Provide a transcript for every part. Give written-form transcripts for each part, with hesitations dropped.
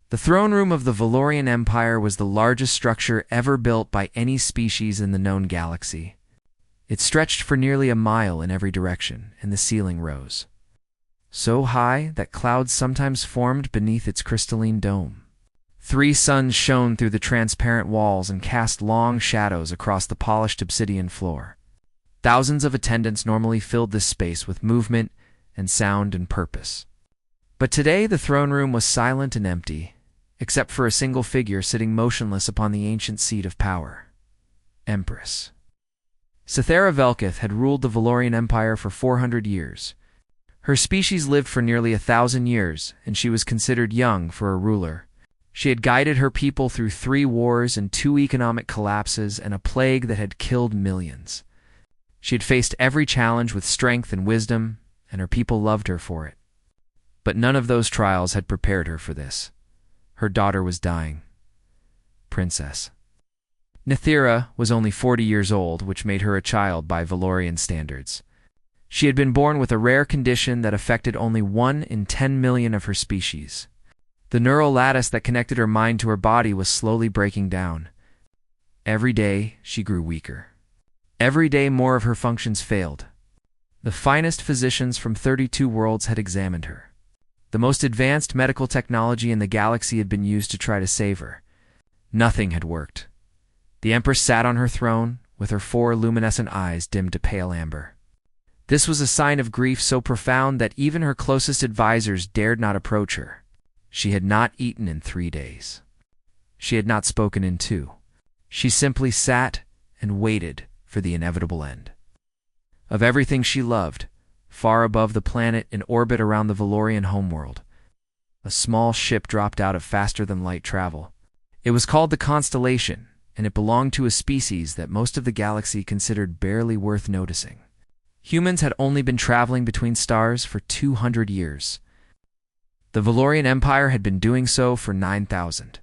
The throne room of the Valorian Empire was the largest structure ever built by any species in the known galaxy. It stretched for nearly a mile in every direction, and the ceiling rose so high that clouds sometimes formed beneath its crystalline dome. 3 suns shone through the transparent walls and cast long shadows across the polished obsidian floor. Thousands of attendants normally filled this space with movement and sound and purpose. But today the throne room was silent and empty, except for a single figure sitting motionless upon the ancient seat of power. Empress. Cythera Velkith had ruled the Valorian Empire for 400 years. Her species lived for nearly 1,000 years, and she was considered young for a ruler. She had guided her people through 3 wars and 2 economic collapses and a plague that had killed millions. She had faced every challenge with strength and wisdom, and her people loved her for it. But none of those trials had prepared her for this. Her daughter was dying. Princess Nithira was only 40 years old, which made her a child by Valorian standards. She had been born with a rare condition that affected only 1 in 10 million of her species. The neural lattice that connected her mind to her body was slowly breaking down. Every day, she grew weaker. Every day, more of her functions failed. The finest physicians from 32 worlds had examined her. The most advanced medical technology in the galaxy had been used to try to save her. Nothing had worked. The Empress sat on her throne, with her 4 luminescent eyes dimmed to pale amber. This was a sign of grief so profound that even her closest advisors dared not approach her. She had not eaten in 3 days. She had not spoken in 2. She simply sat and waited for the inevitable end. Of everything she loved, far above the planet in orbit around the Valorian homeworld, a small ship dropped out of faster-than-light travel. It was called the Constellation, and it belonged to a species that most of the galaxy considered barely worth noticing. Humans had only been traveling between stars for 200 years. The Valorian Empire had been doing so for 9,000.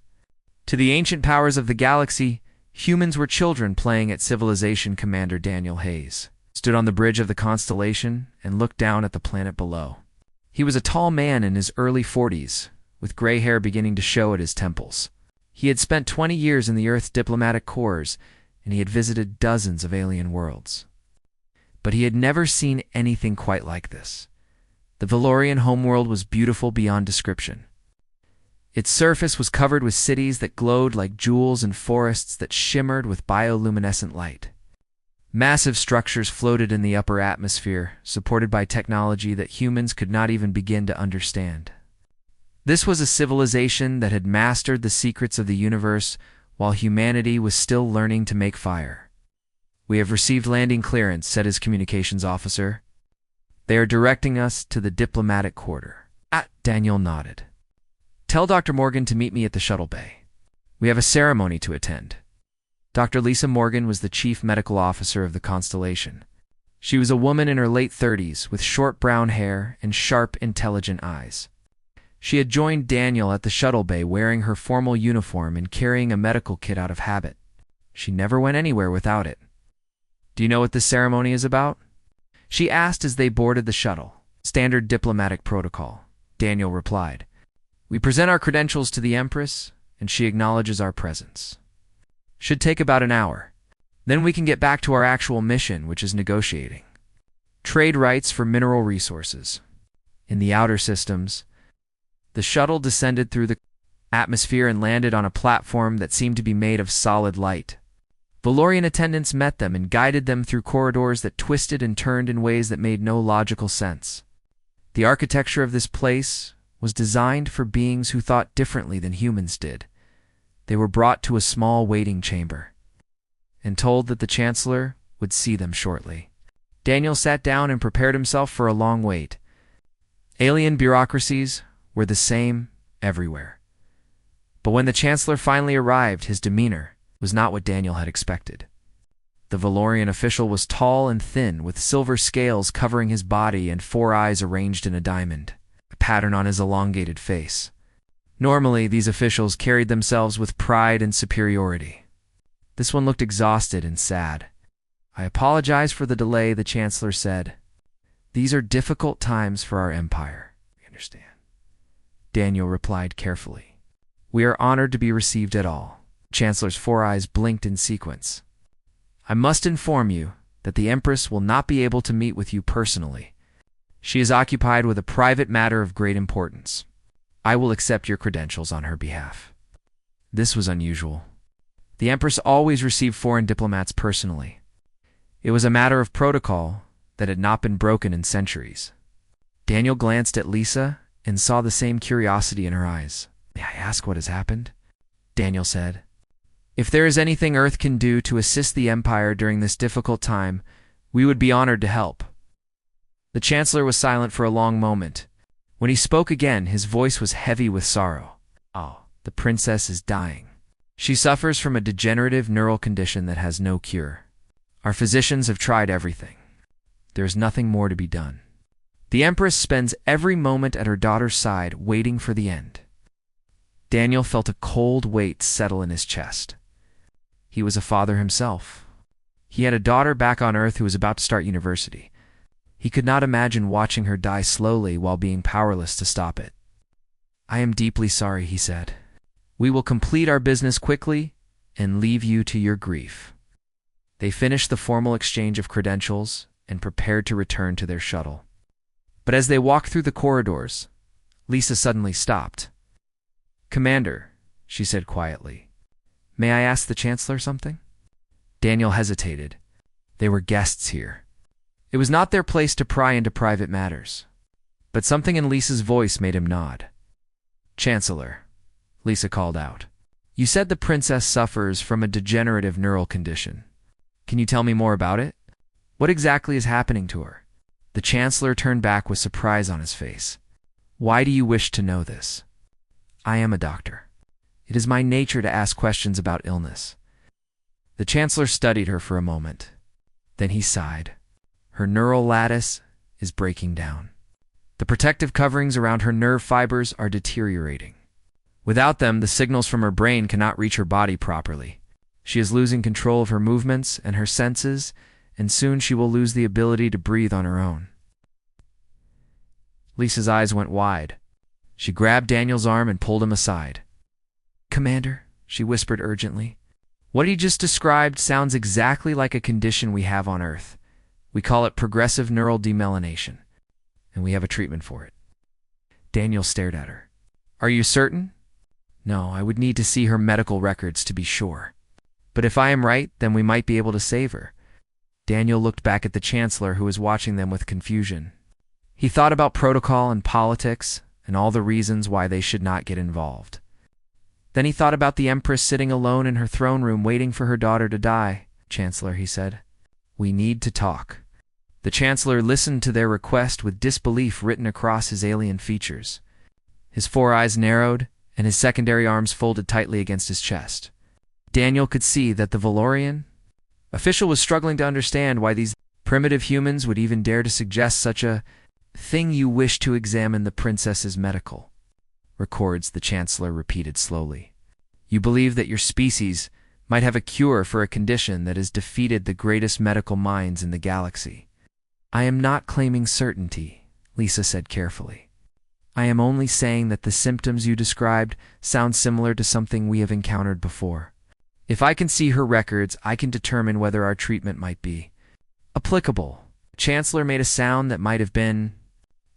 To the ancient powers of the galaxy, humans were children playing at Civilization Commander Daniel Hayes stood on the bridge of the Constellation and looked down at the planet below. He was a tall man in his early 40s, with gray hair beginning to show at his temples. He had spent 20 years in the Earth's diplomatic corps, and he had visited dozens of alien worlds. But he had never seen anything quite like this. The Valorian homeworld was beautiful beyond description. Its surface was covered with cities that glowed like jewels and forests that shimmered with bioluminescent light. Massive structures floated in the upper atmosphere, supported by technology that humans could not even begin to understand. This was a civilization that had mastered the secrets of the universe while humanity was still learning to make fire. "We have received landing clearance," said his communications officer. "They are directing us to the diplomatic quarter." Daniel nodded. "Tell Dr. Morgan to meet me at the shuttle bay. We have a ceremony to attend." Dr. Lisa Morgan was the chief medical officer of the Constellation. She was a woman in her late 30s with short brown hair and sharp, intelligent eyes. She had joined Daniel at the shuttle bay wearing her formal uniform and carrying a medical kit out of habit. She never went anywhere without it. "Do you know what this ceremony is about?" she asked as they boarded the shuttle. "Standard diplomatic protocol," Daniel replied. "We present our credentials to the Empress, and she acknowledges our presence. Should take about an hour. Then we can get back to our actual mission, which is negotiating trade rights for mineral resources." In the outer systems, the shuttle descended through the atmosphere and landed on a platform that seemed to be made of solid light. Valorian attendants met them and guided them through corridors that twisted and turned in ways that made no logical sense. The architecture of this place was designed for beings who thought differently than humans did. They were brought to a small waiting chamber and told that the Chancellor would see them shortly. Daniel sat down and prepared himself for a long wait. Alien bureaucracies were the same everywhere. But when the Chancellor finally arrived, his demeanor was not what Daniel had expected. The Valorian official was tall and thin, with silver scales covering his body and 4 eyes arranged in a diamond, a pattern on his elongated face. Normally, these officials carried themselves with pride and superiority. This one looked exhausted and sad. "I apologize for the delay," the Chancellor said. "These are difficult times for our empire." "We understand," Daniel replied carefully. We are honored to be received at all. Chancellor's four eyes blinked in sequence. I must inform you that the Empress will not be able to meet with you personally. She is occupied with a private matter of great importance. I will accept your credentials on her behalf. This was unusual. The Empress always received foreign diplomats personally. It was a matter of protocol that had not been broken in centuries. Daniel glanced at Lisa and saw the same curiosity in her eyes. May I ask what has happened? Daniel said. If there is anything Earth can do to assist the Empire during this difficult time, we would be honored to help. The Chancellor was silent for a long moment. When he spoke again, his voice was heavy with sorrow. Oh, the princess is dying. She suffers from a degenerative neural condition that has no cure. Our physicians have tried everything. There is nothing more to be done. The Empress spends every moment at her daughter's side, waiting for the end. Daniel felt a cold weight settle in his chest. He was a father himself. He had a daughter back on Earth who was about to start university. He could not imagine watching her die slowly while being powerless to stop it. I am deeply sorry, he said. We will complete our business quickly and leave you to your grief. They finished the formal exchange of credentials and prepared to return to their shuttle. But as they walked through the corridors, Lisa suddenly stopped. Commander, she said quietly, may I ask the Chancellor something? Daniel hesitated. They were guests here. It was not their place to pry into private matters. But something in Lisa's voice made him nod. Chancellor, Lisa called out. You said the princess suffers from a degenerative neural condition. Can you tell me more about it? What exactly is happening to her? The Chancellor turned back with surprise on his face. Why do you wish to know this? I am a doctor. It is my nature to ask questions about illness. The Chancellor studied her for a moment. Then he sighed. Her neural lattice is breaking down. The protective coverings around her nerve fibers are deteriorating. Without them, the signals from her brain cannot reach her body properly. She is losing control of her movements and her senses, and soon she will lose the ability to breathe on her own. Lisa's eyes went wide. She grabbed Daniel's arm and pulled him aside. Commander, she whispered urgently, what he just described sounds exactly like a condition we have on Earth. We call it progressive neural demyelination, and we have a treatment for it. Daniel stared at her. Are you certain? No, I would need to see her medical records to be sure. But if I am right, then we might be able to save her. Daniel looked back at the Chancellor, who was watching them with confusion. He thought about protocol and politics and all the reasons why they should not get involved. Then he thought about the Empress sitting alone in her throne room waiting for her daughter to die. Chancellor, he said, we need to talk. The Chancellor listened to their request with disbelief written across his alien features. His four eyes narrowed, and his secondary arms folded tightly against his chest. Daniel could see that the Valorian official was struggling to understand why these primitive humans would even dare to suggest such a thing. You wish to examine the princess's medical records, the Chancellor repeated slowly. You believe that your species might have a cure for a condition that has defeated the greatest medical minds in the galaxy. I am not claiming certainty, Lisa said carefully. I am only saying that the symptoms you described sound similar to something we have encountered before. If I can see her records, I can determine whether our treatment might be applicable. The Chancellor made a sound that might have been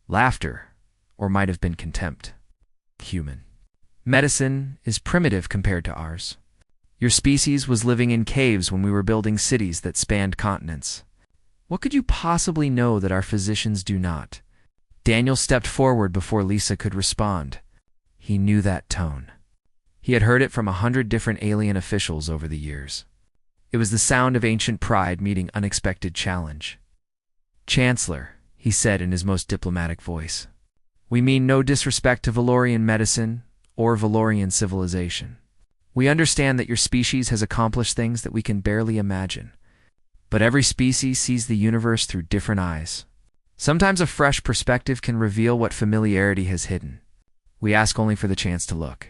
laughter or might have been contempt. Human. Medicine is primitive compared to ours. Your species was living in caves when we were building cities that spanned continents. What could you possibly know that our physicians do not? Daniel stepped forward before Lisa could respond. He knew that tone. He had heard it from 100 different alien officials over the years. It was the sound of ancient pride meeting unexpected challenge. Chancellor, he said in his most diplomatic voice, we mean no disrespect to Valorian medicine or Valorian civilization. We understand that your species has accomplished things that we can barely imagine. But every species sees the universe through different eyes. Sometimes a fresh perspective can reveal what familiarity has hidden. We ask only for the chance to look.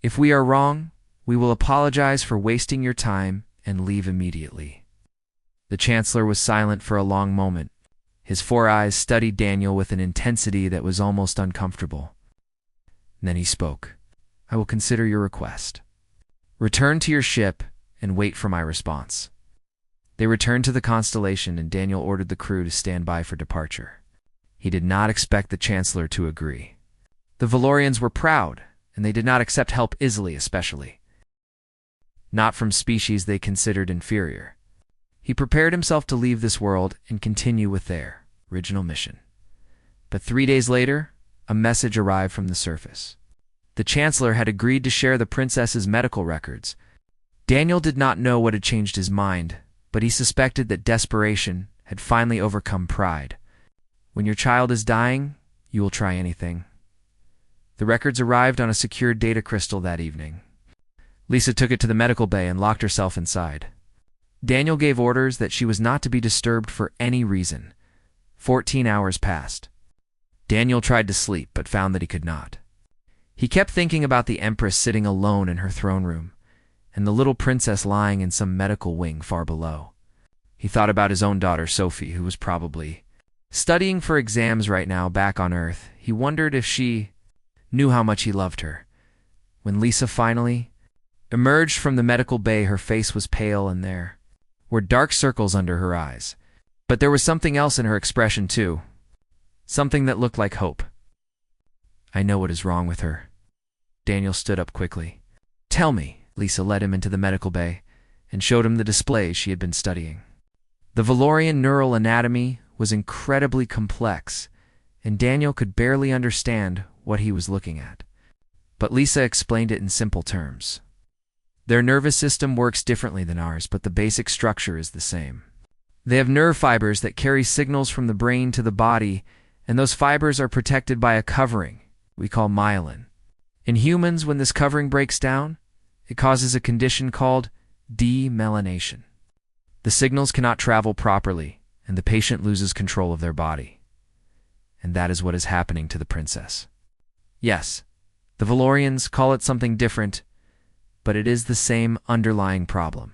If we are wrong, we will apologize for wasting your time and leave immediately. The Chancellor was silent for a long moment. His four eyes studied Daniel with an intensity that was almost uncomfortable. Then he spoke. I will consider your request. Return to your ship and wait for my response." They returned to the constellation, and Daniel ordered the crew to stand by for departure. He did not expect the Chancellor to agree. The Valorians were proud, and they did not accept help easily, especially not from species they considered inferior. He prepared himself to leave this world and continue with their original mission. But 3 days later, a message arrived from the surface. The Chancellor had agreed to share the princess's medical records. Daniel did not know what had changed his mind, but he suspected that desperation had finally overcome pride. When your child is dying, you will try anything. The records arrived on a secured data crystal that evening. Lisa took it to the medical bay and locked herself inside. Daniel gave orders that she was not to be disturbed for any reason. 14 hours passed. Daniel tried to sleep, but found that he could not. He kept thinking about the Empress sitting alone in her throne room, and the little princess lying in some medical wing far below. He thought about his own daughter, Sophie, who was probably studying for exams right now back on Earth. He wondered if she knew how much he loved her. When Lisa finally emerged from the medical bay, her face was pale and there were dark circles under her eyes. But there was something else in her expression too, something that looked like hope. "I know what is wrong with her." Daniel stood up quickly. "Tell me." Lisa led him into the medical bay and showed him the displays she had been studying. The Valorian neural anatomy was incredibly complex, and Daniel could barely understand what he was looking at. But Lisa explained it in simple terms. Their nervous system works differently than ours, but the basic structure is the same. They have nerve fibers that carry signals from the brain to the body, and those fibers are protected by a covering we call myelin. In humans, when this covering breaks down, it causes a condition called demyelination. The signals cannot travel properly, and the patient loses control of their body. And that is what is happening to the princess. Yes, the Valorians call it something different, but it is the same underlying problem.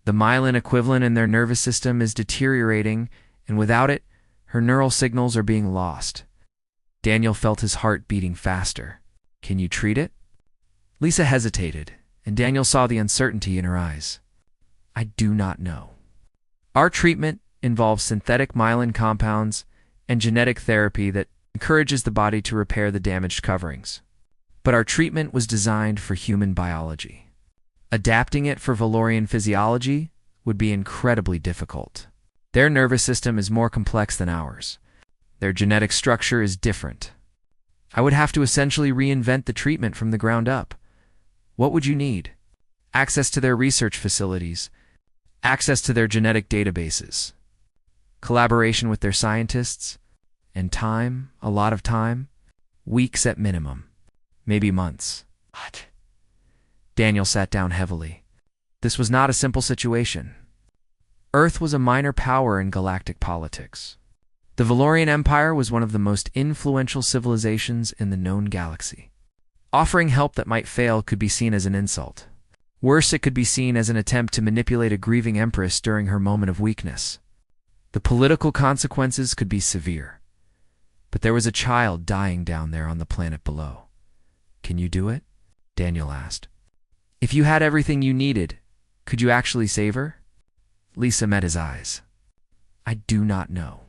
The myelin equivalent in their nervous system is deteriorating, and without it, her neural signals are being lost. Daniel felt his heart beating faster. "Can you treat it?" Lisa hesitated, and Daniel saw the uncertainty in her eyes. "I do not know. Our treatment involves synthetic myelin compounds and genetic therapy that encourages the body to repair the damaged coverings. But our treatment was designed for human biology. Adapting it for Valorian physiology would be incredibly difficult. Their nervous system is more complex than ours. Their genetic structure is different. I would have to essentially reinvent the treatment from the ground up. What would you need? Access to their research facilities, access to their genetic databases, collaboration with their scientists, and time, a lot of time, weeks at minimum, maybe months." What? Daniel sat down heavily. This was not a simple situation. Earth was a minor power in galactic politics. The Valorian Empire was one of the most influential civilizations in the known galaxy. Offering help that might fail could be seen as an insult. Worse, it could be seen as an attempt to manipulate a grieving empress during her moment of weakness. The political consequences could be severe. But there was a child dying down there on the planet below. "Can you do it?" Daniel asked. "If you had everything you needed, could you actually save her?" Lisa met his eyes. "I do not know.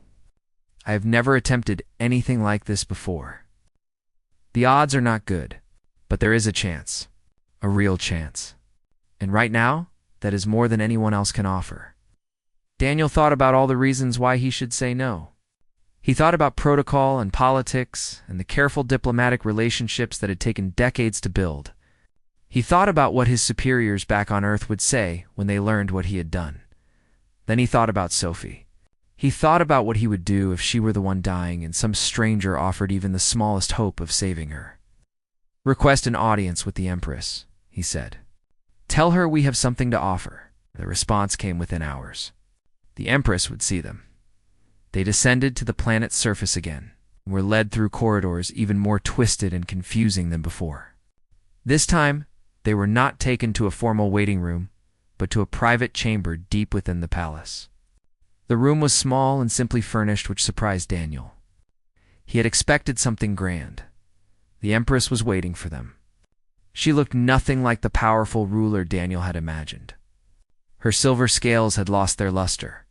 I have never attempted anything like this before. The odds are not good, but there is a chance, a real chance. And right now, that is more than anyone else can offer." Daniel thought about all the reasons why he should say no. He thought about protocol and politics and the careful diplomatic relationships that had taken decades to build. He thought about what his superiors back on Earth would say when they learned what he had done. Then he thought about Sophie. He thought about what he would do if she were the one dying and some stranger offered even the smallest hope of saving her. "Request an audience with the Empress," he said. "Tell her we have something to offer." The response came within hours. The Empress would see them. They descended to the planet's surface again, and were led through corridors even more twisted and confusing than before. This time, they were not taken to a formal waiting room, but to a private chamber deep within the palace. The room was small and simply furnished, which surprised Daniel. He had expected something grand. The Empress was waiting for them. She looked nothing like the powerful ruler Daniel had imagined. Her silver scales had lost their luster.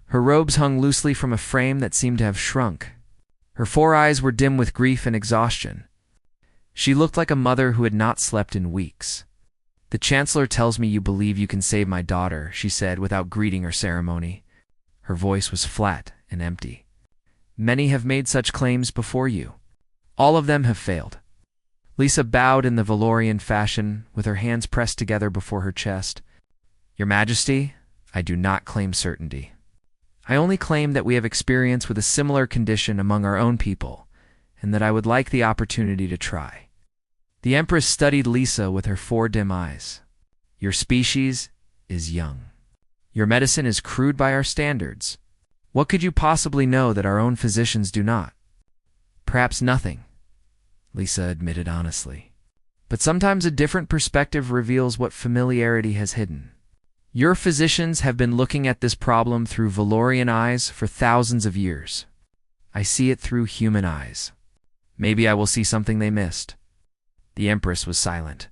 Her robes hung loosely from a frame that seemed to have shrunk. Her 4 eyes were dim with grief and exhaustion. She looked like a mother who had not slept in weeks. "The Chancellor tells me you believe you can save my daughter," she said without greeting or ceremony. Her voice was flat and empty. "Many have made such claims before you. All of them have failed." Lisa bowed in the Valorian fashion, with her hands pressed together before her chest. "Your Majesty, I do not claim certainty. I only claim that we have experience with a similar condition among our own people, and that I would like the opportunity to try." The Empress studied Lisa with her 4 dim eyes. "Your species is young. Your medicine is crude by our standards. What could you possibly know that our own physicians do not?" "Perhaps nothing," Lisa admitted honestly. "But sometimes a different perspective reveals what familiarity has hidden. Your physicians have been looking at this problem through Valorian eyes for thousands of years. I see it through human eyes. Maybe I will see something they missed." The Empress was silent.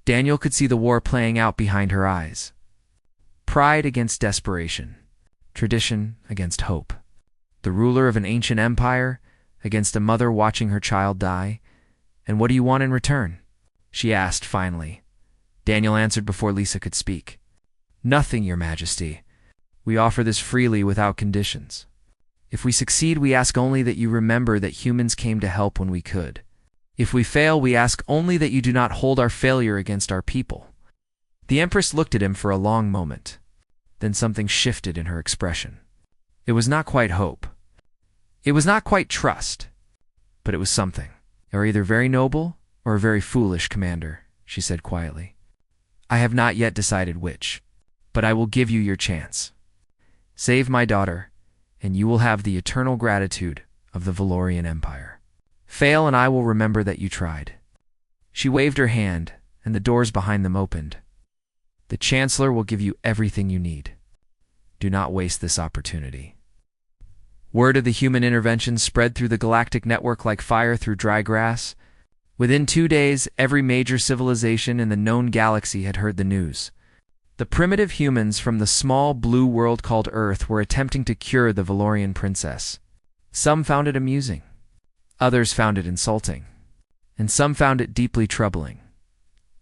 Daniel could see the war playing out behind her eyes. Pride against desperation. Tradition against hope. The ruler of an ancient empire against a mother watching her child die. "And what do you want in return?" she asked finally. Daniel answered before Lisa could speak. "Nothing, Your Majesty. We offer this freely without conditions. If we succeed, we ask only that you remember that humans came to help when we could. If we fail, we ask only that you do not hold our failure against our people." The Empress looked at him for a long moment. Then something shifted in her expression. It was not quite hope. It was not quite trust. But it was something. "You are either very noble or very foolish, Commander," she said quietly. "I have not yet decided which, but I will give you your chance. Save my daughter, and you will have the eternal gratitude of the Valorian Empire. Fail, and I will remember that you tried." She waved her hand, and the doors behind them opened. "The Chancellor will give you everything you need. Do not waste this opportunity." Word of the human intervention spread through the galactic network like fire through dry grass. Within 2 days, every major civilization in the known galaxy had heard the news. The primitive humans from the small blue world called Earth were attempting to cure the Valorian princess. Some found it amusing. Others found it insulting. And some found it deeply troubling.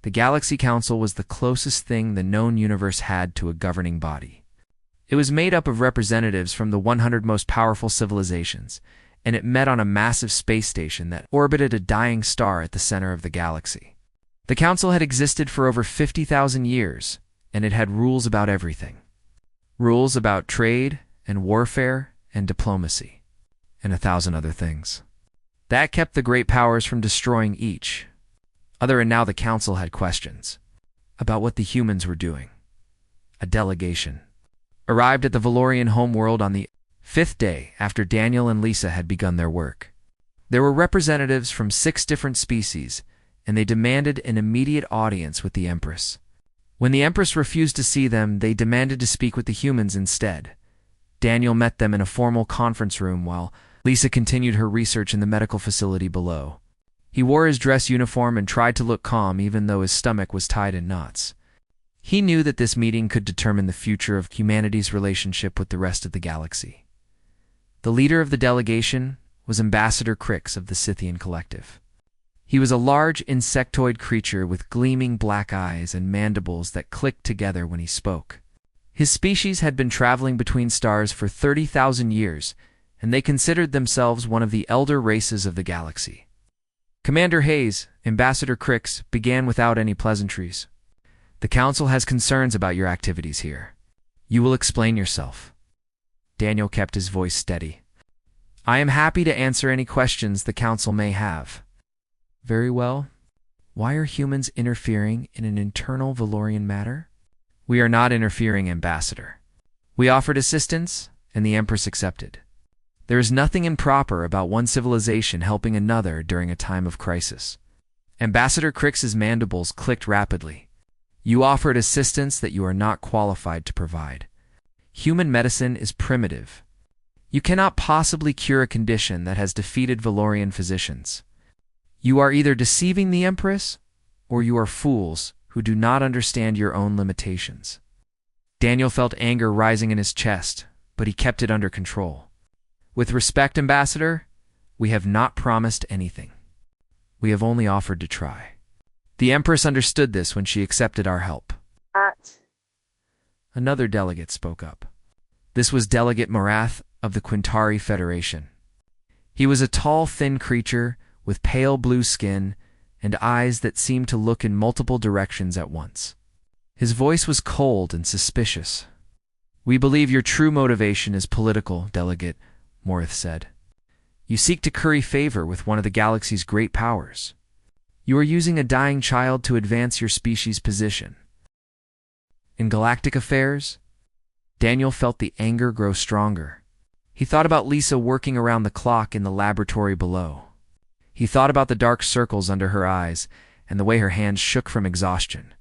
The Galaxy Council was the closest thing the known universe had to a governing body. It was made up of representatives from the 100 most powerful civilizations, and it met on a massive space station that orbited a dying star at the center of the galaxy. The council had existed for over 50,000 years, and it had rules about everything. Rules about trade and warfare and diplomacy, and 1,000 other things. That kept the great powers from destroying each other, and now the council had questions about what the humans were doing. A delegation arrived at the Valorian homeworld on the 5th day after Daniel and Lisa had begun their work. There were representatives from 6 different species, and they demanded an immediate audience with the Empress. When the Empress refused to see them, they demanded to speak with the humans instead. Daniel met them in a formal conference room while Lisa continued her research in the medical facility below. He wore his dress uniform and tried to look calm even though his stomach was tied in knots. He knew that this meeting could determine the future of humanity's relationship with the rest of the galaxy. The leader of the delegation was Ambassador Crix of the Scythian Collective. He was a large insectoid creature with gleaming black eyes and mandibles that clicked together when he spoke. His species had been traveling between stars for 30,000 years, and they considered themselves one of the elder races of the galaxy. "Commander Hayes," Ambassador Crix began without any pleasantries. "The Council has concerns about your activities here. You will explain yourself." Daniel kept his voice steady. "I am happy to answer any questions the Council may have." "Very well. Why are humans interfering in an internal Valorian matter?" "We are not interfering, Ambassador. We offered assistance, and the Empress accepted. There is nothing improper about one civilization helping another during a time of crisis." Ambassador Crix's mandibles clicked rapidly. "You offered assistance that you are not qualified to provide. Human medicine is primitive. You cannot possibly cure a condition that has defeated Valorian physicians. You are either deceiving the Empress or you are fools who do not understand your own limitations." Daniel felt anger rising in his chest, but he kept it under control. "With respect, Ambassador, we have not promised anything. We have only offered to try." The Empress understood this when she accepted our help. Another delegate spoke up. This was Delegate Morath of the Quintari Federation. He was a tall, thin creature with pale blue skin and eyes that seemed to look in multiple directions at once. His voice was cold and suspicious. "We believe your true motivation is political, Delegate," Morath said. "You seek to curry favor with one of the galaxy's great powers. You are using a dying child to advance your species' position. In galactic affairs?" Daniel felt the anger grow stronger. He thought about Lisa working around the clock in the laboratory below. He thought about the dark circles under her eyes and the way her hands shook from exhaustion.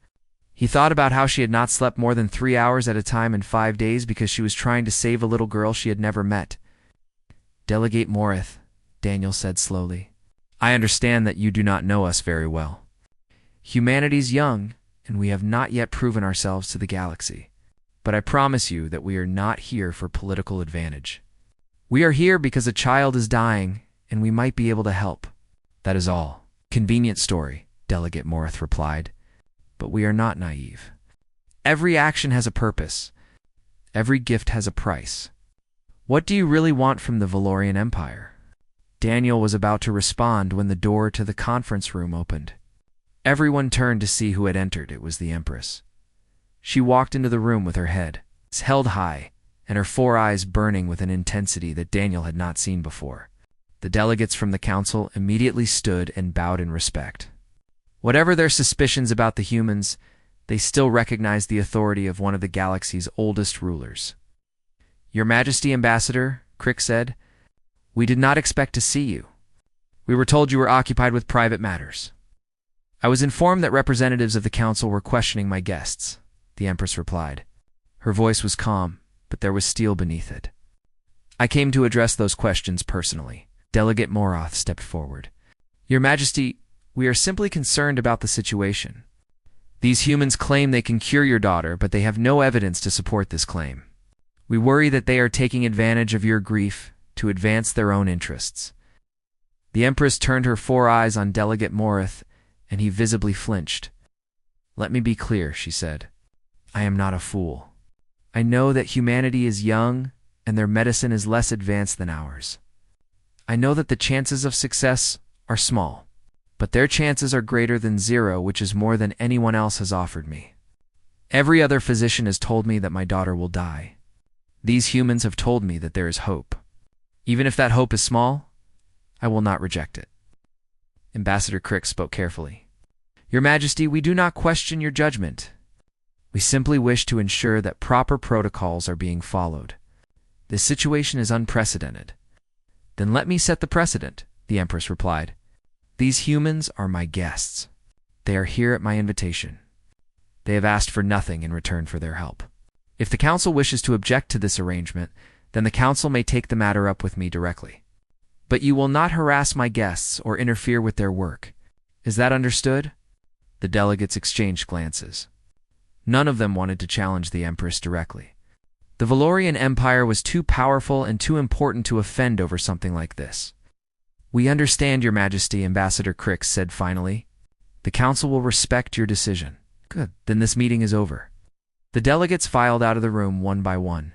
He thought about how she had not slept more than 3 hours at a time in 5 days because she was trying to save a little girl she had never met. "Delegate Morath," Daniel said slowly, "I understand that you do not know us very well. Humanity's young, and we have not yet proven ourselves to the galaxy. But I promise you that we are not here for political advantage. We are here because a child is dying, and we might be able to help. That is all." "Convenient story," Delegate Morath replied. "But we are not naive. Every action has a purpose. Every gift has a price. What do you really want from the Valorian Empire?" Daniel was about to respond when the door to the conference room opened. Everyone turned to see who had entered. It was the Empress. She walked into the room with her head held high and her 4 eyes burning with an intensity that Daniel had not seen before. The delegates from the council immediately stood and bowed in respect. Whatever their suspicions about the humans, they still recognized the authority of one of the galaxy's oldest rulers. "Your Majesty, Ambassador," Crick said, "we did not expect to see you. We were told you were occupied with private matters." "I was informed that representatives of the council were questioning my guests," the Empress replied. Her voice was calm, but there was steel beneath it. "I came to address those questions personally." Delegate Morath stepped forward. "Your Majesty, we are simply concerned about the situation. These humans claim they can cure your daughter, but they have no evidence to support this claim. We worry that they are taking advantage of your grief to advance their own interests." The Empress turned her 4 eyes on Delegate Morath, and he visibly flinched. "Let me be clear," she said. "I am not a fool. I know that humanity is young and their medicine is less advanced than ours. I know that the chances of success are small, but their chances are greater than 0, which is more than anyone else has offered me. Every other physician has told me that my daughter will die. These humans have told me that there is hope. Even if that hope is small, I will not reject it." Ambassador Crick spoke carefully. "Your Majesty, we do not question your judgment. We simply wish to ensure that proper protocols are being followed. This situation is unprecedented." "Then let me set the precedent," the Empress replied. "These humans are my guests. They are here at my invitation. They have asked for nothing in return for their help. If the Council wishes to object to this arrangement, then the Council may take the matter up with me directly. But you will not harass my guests or interfere with their work. Is that understood?" The delegates exchanged glances. None of them wanted to challenge the Empress directly. The Valorian Empire was too powerful and too important to offend over something like this. "We understand, Your Majesty," Ambassador Crick said finally. "The Council will respect your decision." "Good. Then this meeting is over." The delegates filed out of the room one by one.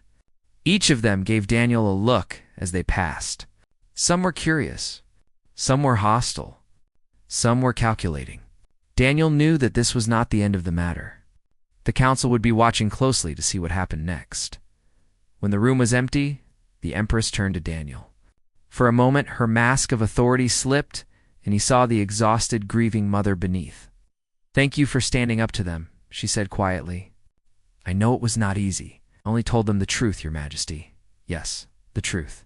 Each of them gave Daniel a look as they passed. Some were curious. Some were hostile. Some were calculating. Daniel knew that this was not the end of the matter. The Council would be watching closely to see what happened next. When the room was empty, the Empress turned to Daniel. For a moment, her mask of authority slipped, and he saw the exhausted, grieving mother beneath. "Thank you for standing up to them," she said quietly. "I know it was not easy. I only told them the truth, Your Majesty. Yes, the truth."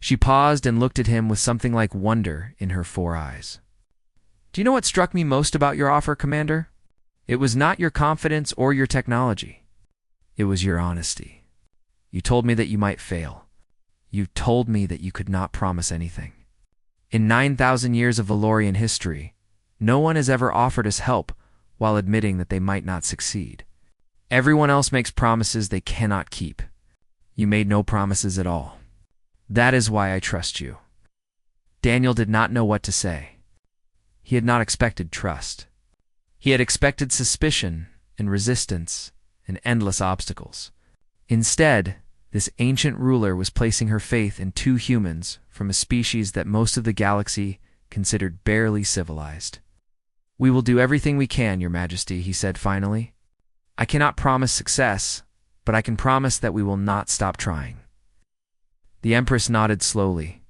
She paused and looked at him with something like wonder in her 4 eyes. "Do you know what struck me most about your offer, Commander? It was not your confidence or your technology. It was your honesty. You told me that you might fail. You told me that you could not promise anything. In 9,000 years of Valorian history, No one has ever offered us help while admitting that they might not succeed. Everyone else makes promises they cannot keep. You made no promises at all. That is why I trust you." Daniel did not know what to say. He had not expected trust. He had expected suspicion and resistance and endless obstacles. Instead, this ancient ruler was placing her faith in two humans from a species that most of the galaxy considered barely civilized. "We will do everything we can, Your Majesty," he said finally. "I cannot promise success, but I can promise that we will not stop trying." The Empress nodded slowly.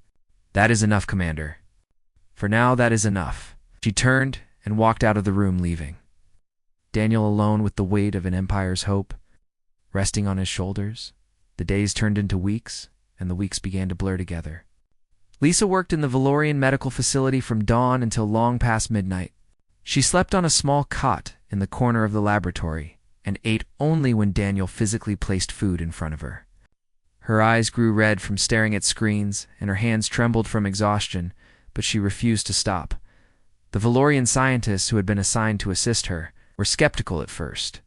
"That is enough, Commander. For now, that is enough." She turned and walked out of the room, leaving Daniel alone with the weight of an empire's hope resting on his shoulders. The days turned into weeks, and the weeks began to blur together. Lisa worked in the Valorian medical facility from dawn until long past midnight. She slept on a small cot in the corner of the laboratory and ate only when Daniel physically placed food in front of her. Her eyes grew red from staring at screens, and her hands trembled from exhaustion, but she refused to stop. The Valorian scientists who had been assigned to assist her were skeptical at first.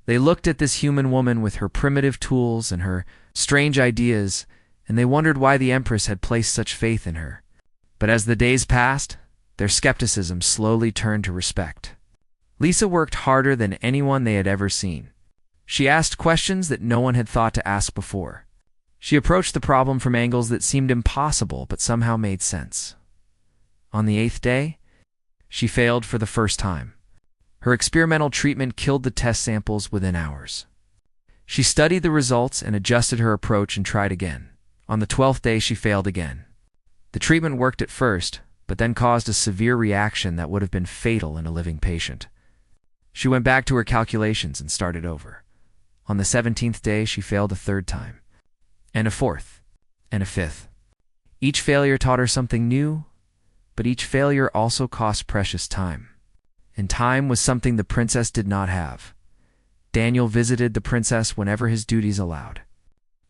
They looked at this human woman with her primitive tools and her strange ideas, and they wondered why the Empress had placed such faith in her. But as the days passed, their skepticism slowly turned to respect. Lisa worked harder than anyone they had ever seen. She asked questions that no one had thought to ask before. She approached the problem from angles that seemed impossible but somehow made sense. On the 8th day, she failed for the first time. Her experimental treatment killed the test samples within hours. She studied the results and adjusted her approach and tried again. On the 12th day, she failed again. The treatment worked at first, but then caused a severe reaction that would have been fatal in a living patient. She went back to her calculations and started over. On the 17th day, she failed a third time, and a fourth, and a fifth. Each failure taught her something new, but each failure also cost precious time. And time was something the princess did not have. Daniel visited the princess whenever his duties allowed.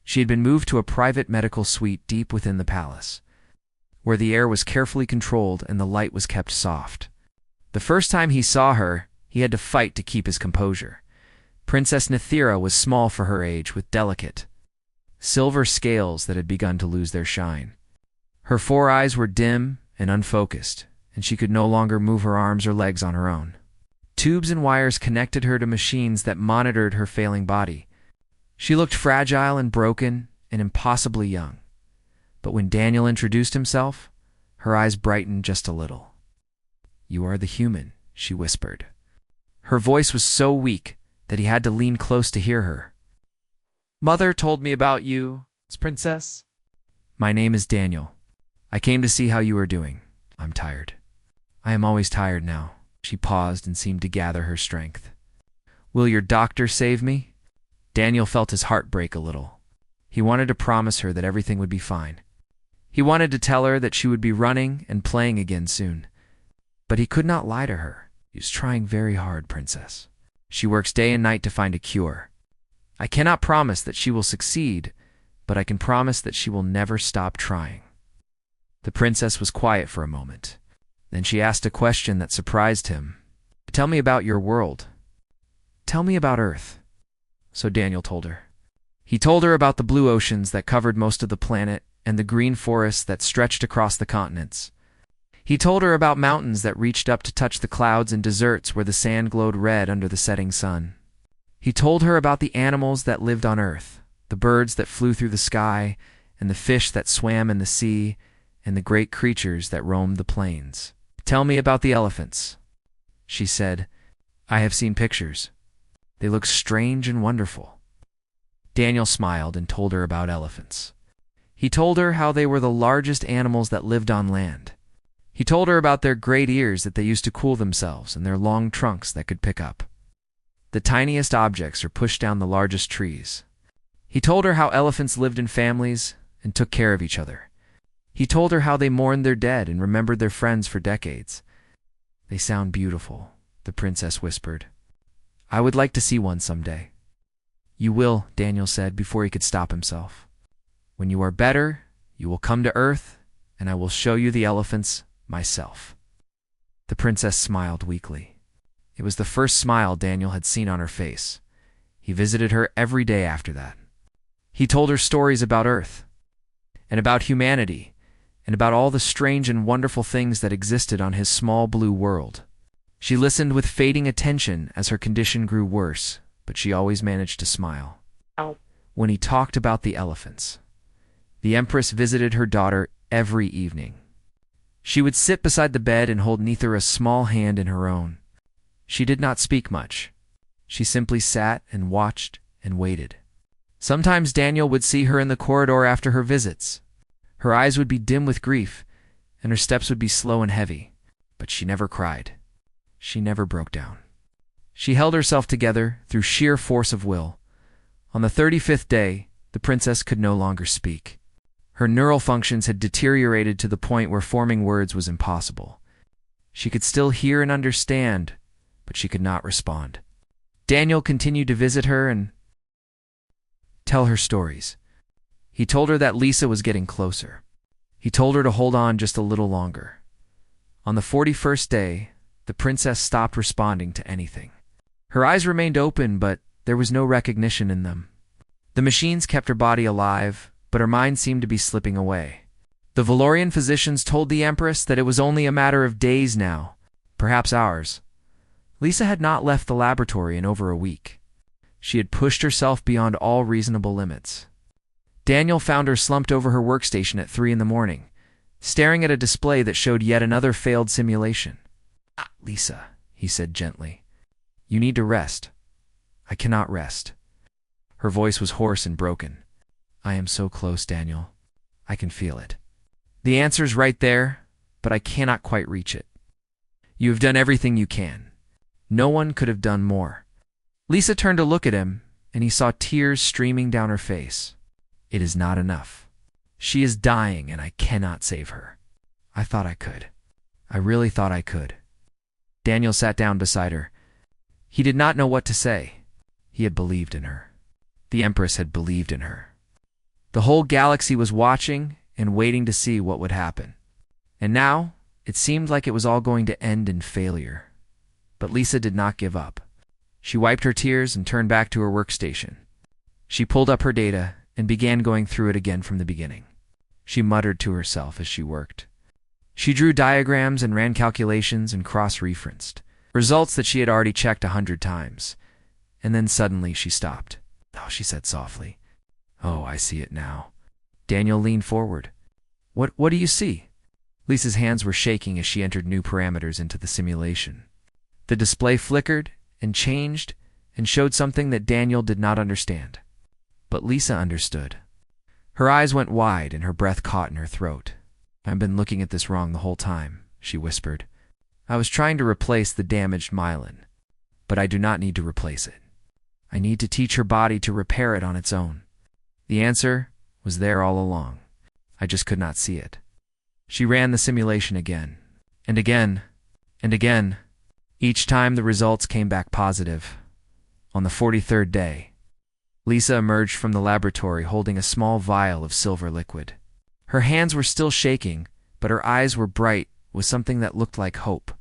She had been moved to a private medical suite deep within the palace, where the air was carefully controlled and the light was kept soft. The first time he saw her, he had to fight to keep his composure. Princess Nithira was small for her age, with delicate, silver scales that had begun to lose their shine. Her 4 eyes were dim and unfocused, and she could no longer move her arms or legs on her own. Tubes and wires connected her to machines that monitored her failing body. She looked fragile and broken and impossibly young. But when Daniel introduced himself, her eyes brightened just a little. "You are the human," she whispered. Her voice was so weak that he had to lean close to hear her. "Mother told me about you, Princess." "My name is Daniel. I came to see how you are doing. I'm tired." "I am always tired now." She paused and seemed to gather her strength. "Will your doctor save me?" Daniel felt his heart break a little. He wanted to promise her that everything would be fine. He wanted to tell her that she would be running and playing again soon. But he could not lie to her. He was trying very hard, Princess. She works day and night to find a cure. I cannot promise that she will succeed, but I can promise that she will never stop trying. The princess was quiet for a moment. Then she asked a question that surprised him. "Tell me about your world. Tell me about Earth." So Daniel told her. He told her about the blue oceans that covered most of the planet and the green forests that stretched across the continents. He told her about mountains that reached up to touch the clouds and deserts where the sand glowed red under the setting sun. He told her about the animals that lived on Earth, the birds that flew through the sky, and the fish that swam in the sea, and the great creatures that roamed the plains. "Tell me about the elephants," she said. "I have seen pictures. They look strange and wonderful." Daniel smiled and told her about elephants. He told her how they were the largest animals that lived on land. He told her about their great ears that they used to cool themselves and their long trunks that could pick up the tiniest objects or push down the largest trees. He told her how elephants lived in families and took care of each other. He told her how they mourned their dead and remembered their friends for decades. "They sound beautiful," the princess whispered. "I would like to see one someday." "You will," Daniel said before he could stop himself. "When you are better, you will come to Earth, and I will show you the elephants myself." The princess smiled weakly. It was the first smile Daniel had seen on her face. He visited her every day after that. He told her stories about Earth, and about humanity, and about all the strange and wonderful things that existed on his small blue world. She listened with fading attention as her condition grew worse, but she always managed to smile. When he talked about the elephants, the Empress visited her daughter every evening. She would sit beside the bed and hold neither a small hand in her own. She did not speak much. She simply sat and watched and waited. Sometimes Daniel would see her in the corridor after her visits. Her eyes would be dim with grief, and her steps would be slow and heavy, but she never cried. She never broke down. She held herself together through sheer force of will. On the 35th day, the princess could no longer speak. Her neural functions had deteriorated to the point where forming words was impossible. She could still hear and understand, but she could not respond. Daniel continued to visit her and tell her stories. He told her that Lisa was getting closer. He told her to hold on just a little longer. On the 41st day, the princess stopped responding to anything. Her eyes remained open, but there was no recognition in them. The machines kept her body alive, but her mind seemed to be slipping away. The Valorian physicians told the Empress that it was only a matter of days now, perhaps hours. Lisa had not left the laboratory in over a week. She had pushed herself beyond all reasonable limits. Daniel found her slumped over her workstation at 3 in the morning, staring at a display that showed yet another failed simulation. "Lisa," he said gently, "you need to rest." "I cannot rest." Her voice was hoarse and broken. "I am so close, Daniel. I can feel it. The answer's right there, but I cannot quite reach it. You have done everything you can. No one could have done more." Lisa turned to look at him, and he saw tears streaming down her face. "It is not enough. She is dying, and I cannot save her. I thought I could. I really thought I could." Daniel sat down beside her. He did not know what to say. He had believed in her. The Empress had believed in her. The whole galaxy was watching and waiting to see what would happen. And now, it seemed like it was all going to end in failure. But Lisa did not give up. She wiped her tears and turned back to her workstation. She pulled up her data and began going through it again from the beginning. She muttered to herself as she worked. She drew diagrams and ran calculations and cross-referenced, results that she had already checked 100 times. And then suddenly she stopped. "Oh," she said softly. "Oh, I see it now." Daniel leaned forward. What do you see?" Lisa's hands were shaking as she entered new parameters into the simulation. The display flickered and changed and showed something that Daniel did not understand. But Lisa understood. Her eyes went wide and her breath caught in her throat. "I've been looking at this wrong the whole time," she whispered. "I was trying to replace the damaged myelin, but I do not need to replace it. I need to teach her body to repair it on its own. The answer was there all along. I just could not see it." She ran the simulation again, and again, and again. Each time the results came back positive. On the 43rd day, Lisa emerged from the laboratory holding a small vial of silver liquid. Her hands were still shaking, but her eyes were bright with something that looked like hope.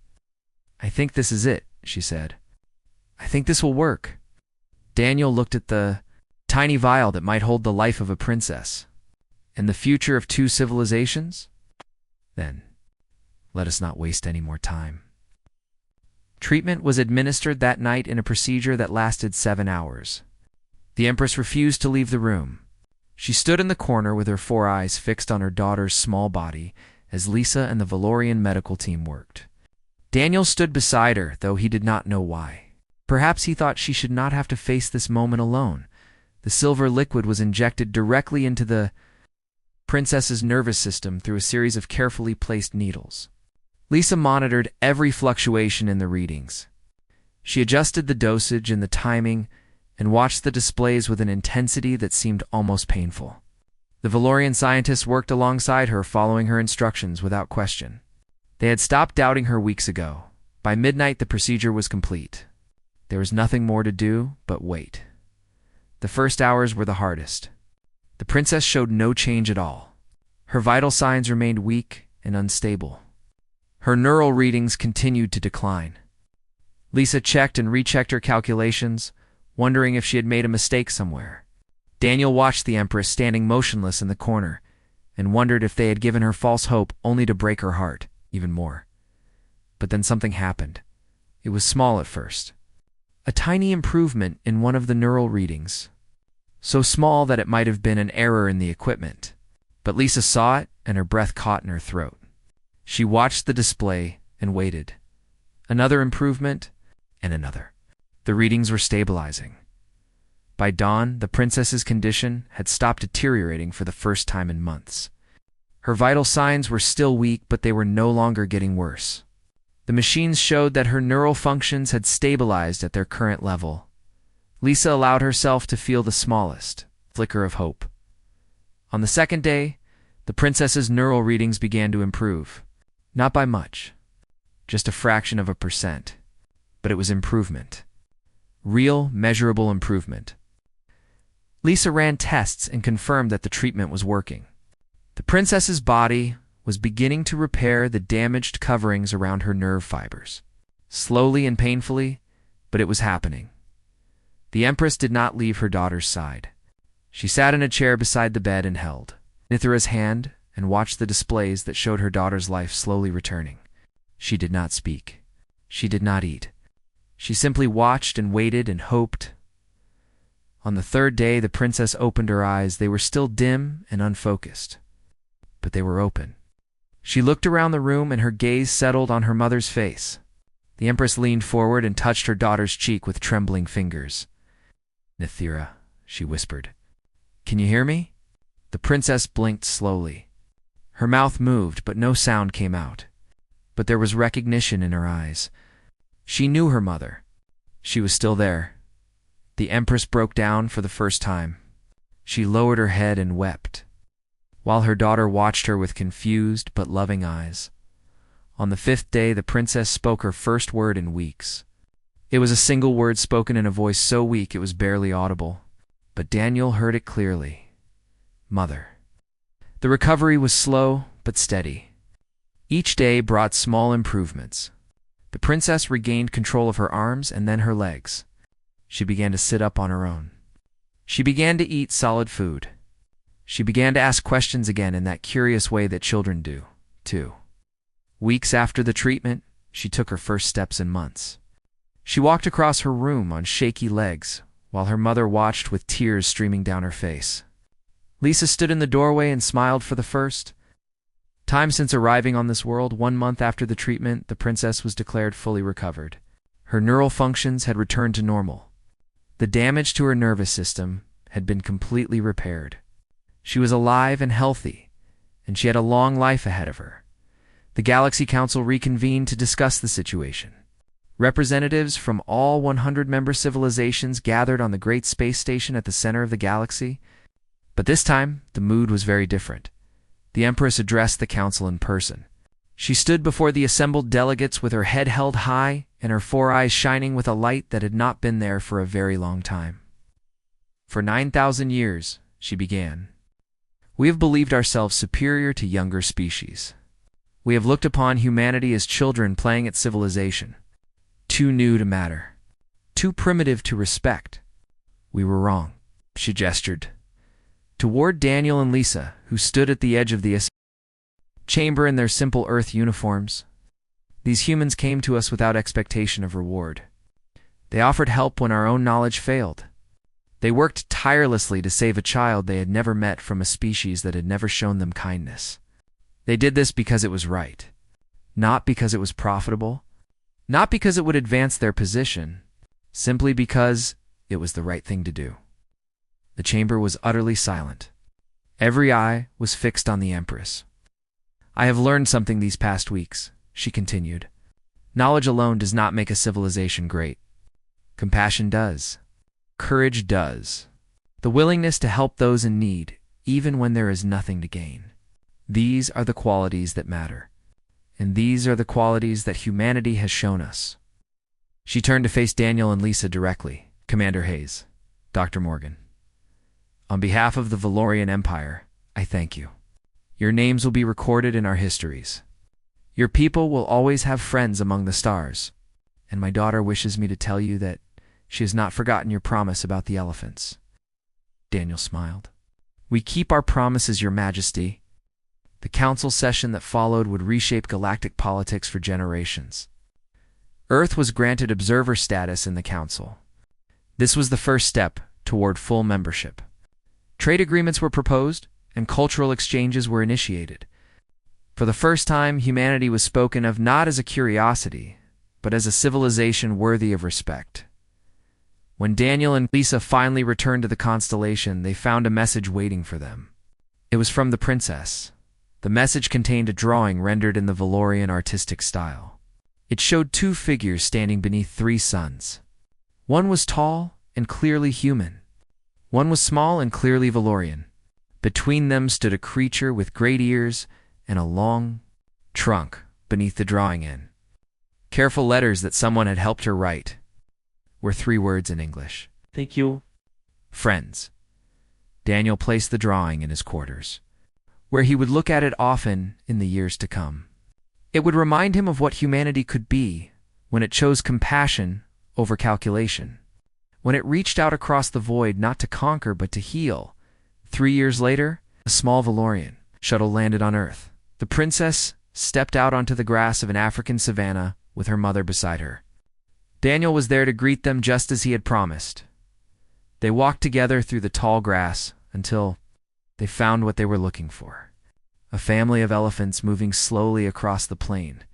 "I think this is it," she said. "I think this will work." Daniel looked at the tiny vial that might hold the life of a princess and the future of 2 civilizations. "Then, let us not waste any more time." Treatment was administered that night in a procedure that lasted 7 hours. The Empress refused to leave the room. She stood in the corner with her 4 eyes fixed on her daughter's small body as Lisa and the Valorian medical team worked. Daniel stood beside her, though he did not know why. Perhaps he thought she should not have to face this moment alone. The silver liquid was injected directly into the princess's nervous system through a series of carefully placed needles. Lisa monitored every fluctuation in the readings. She adjusted the dosage and the timing and watched the displays with an intensity that seemed almost painful. The Valorian scientists worked alongside her, following her instructions without question. They had stopped doubting her weeks ago. By midnight, the procedure was complete. There was nothing more to do but wait. The first hours were the hardest. The princess showed no change at all. Her vital signs remained weak and unstable. Her neural readings continued to decline. Lisa checked and rechecked her calculations, wondering if she had made a mistake somewhere. Daniel watched the Empress standing motionless in the corner and wondered if they had given her false hope only to break her heart even more. But then something happened. It was small at first. A tiny improvement in one of the neural readings. So small that it might have been an error in the equipment. But Lisa saw it, and her breath caught in her throat. She watched the display and waited. Another improvement, and another. The readings were stabilizing. By dawn, the princess's condition had stopped deteriorating for the first time in months. Her vital signs were still weak, but they were no longer getting worse. The machines showed that her neural functions had stabilized at their current level. Lisa allowed herself to feel the smallest flicker of hope. On the second day, the princess's neural readings began to improve. Not by much, just a fraction of a %, but it was improvement. Real, measurable improvement. Lisa ran tests and confirmed that the treatment was working. The princess's body was beginning to repair the damaged coverings around her nerve fibers. Slowly and painfully, but it was happening. The Empress did not leave her daughter's side. She sat in a chair beside the bed and held Nithira's hand and watched the displays that showed her daughter's life slowly returning. She did not speak. She did not eat. She simply watched and waited and hoped. On the third day, the princess opened her eyes. They were still dim and unfocused, but they were open. She looked around the room and her gaze settled on her mother's face. The Empress leaned forward and touched her daughter's cheek with trembling fingers. "Nithira," she whispered. "Can you hear me?" The princess blinked slowly. Her mouth moved, but no sound came out. But there was recognition in her eyes. She knew her mother. She was still there. The Empress broke down for the first time. She lowered her head and wept, while her daughter watched her with confused but loving eyes. On the fifth day, the princess spoke her first word in weeks. It was a single word spoken in a voice so weak it was barely audible, but Daniel heard it clearly. "Mother." The recovery was slow but steady. Each day brought small improvements. The princess regained control of her arms and then her legs. She began to sit up on her own. She began to eat solid food. She began to ask questions again in that curious way that children do, too. Weeks after the treatment, she took her first steps in months. She walked across her room on shaky legs, while her mother watched with tears streaming down her face. Lisa stood in the doorway and smiled for the first time since arriving on this world. 1 month after the treatment, the princess was declared fully recovered. Her neural functions had returned to normal. The damage to her nervous system had been completely repaired. She was alive and healthy, and she had a long life ahead of her. The Galaxy Council reconvened to discuss the situation. Representatives from all 100-member civilizations gathered on the great space station at the center of the galaxy. But this time, the mood was very different. The Empress addressed the council in person. She stood before the assembled delegates with her head held high and her 4 eyes shining with a light that had not been there for a very long time. "For 9,000 years, she began, we have believed ourselves superior to younger species. We have looked upon humanity as children playing at civilization, too new to matter, too primitive to respect. We were wrong." She gestured toward Daniel and Lisa, who stood at the edge of the chamber in their simple Earth uniforms. "These humans came to us without expectation of reward. They offered help when our own knowledge failed. They worked tirelessly to save a child they had never met from a species that had never shown them kindness. They did this because it was right, not because it was profitable, not because it would advance their position, simply because it was the right thing to do." The chamber was utterly silent. Every eye was fixed on the Empress. "I have learned something these past weeks," she continued. "Knowledge alone does not make a civilization great. Compassion does. Courage does. The willingness to help those in need, even when there is nothing to gain. These are the qualities that matter. And these are the qualities that humanity has shown us." She turned to face Daniel and Lisa directly. "Commander Hayes, Dr. Morgan, on behalf of the Valorian Empire, I thank you. Your names will be recorded in our histories. Your people will always have friends among the stars, and my daughter wishes me to tell you that she has not forgotten your promise about the elephants." Daniel smiled. "We keep our promises, Your Majesty." The council session that followed would reshape galactic politics for generations. Earth was granted observer status in the council. This was the first step toward full membership. Trade agreements were proposed, and cultural exchanges were initiated. For the first time, humanity was spoken of not as a curiosity, but as a civilization worthy of respect. When Daniel and Lisa finally returned to the constellation, they found a message waiting for them. It was from the princess. The message contained a drawing rendered in the Valorian artistic style. It showed two figures standing beneath three suns. One was tall and clearly human. One was small and clearly Valorian. Between them stood a creature with great ears and a long trunk beneath the drawing in. Careful letters that someone had helped her write were three words in English. "Thank you." Friends. Daniel placed the drawing in his quarters, where he would look at it often in the years to come. It would remind him of what humanity could be when it chose compassion over calculation, when it reached out across the void not to conquer but to heal. 3 years later, a small Valorian shuttle landed on Earth. The princess stepped out onto the grass of an African savanna with her mother beside her. Daniel was there to greet them just as he had promised. They walked together through the tall grass until they found what they were looking for. A family of elephants moving slowly across the plain.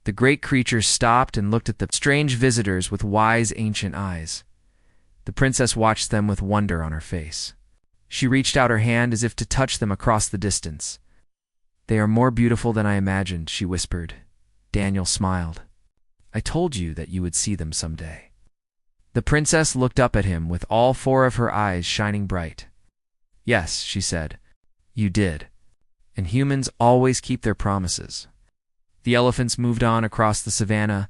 The great creatures stopped and looked at the strange visitors with wise, ancient eyes. The princess watched them with wonder on her face. She reached out her hand as if to touch them across the distance. "They are more beautiful than I imagined," she whispered. Daniel smiled. "I told you that you would see them someday." The princess looked up at him with all four of her eyes shining bright. "Yes," she said, "you did. And humans always keep their promises." The elephants moved on across the savanna,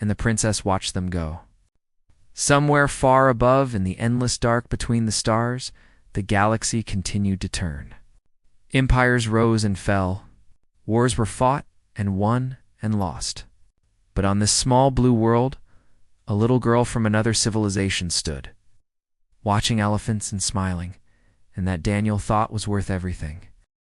and the princess watched them go. Somewhere far above, in the endless dark between the stars, the galaxy continued to turn. Empires rose and fell. Wars were fought and won and lost. But on this small blue world, a little girl from another civilization stood, watching elephants and smiling, and that Daniel thought was worth everything.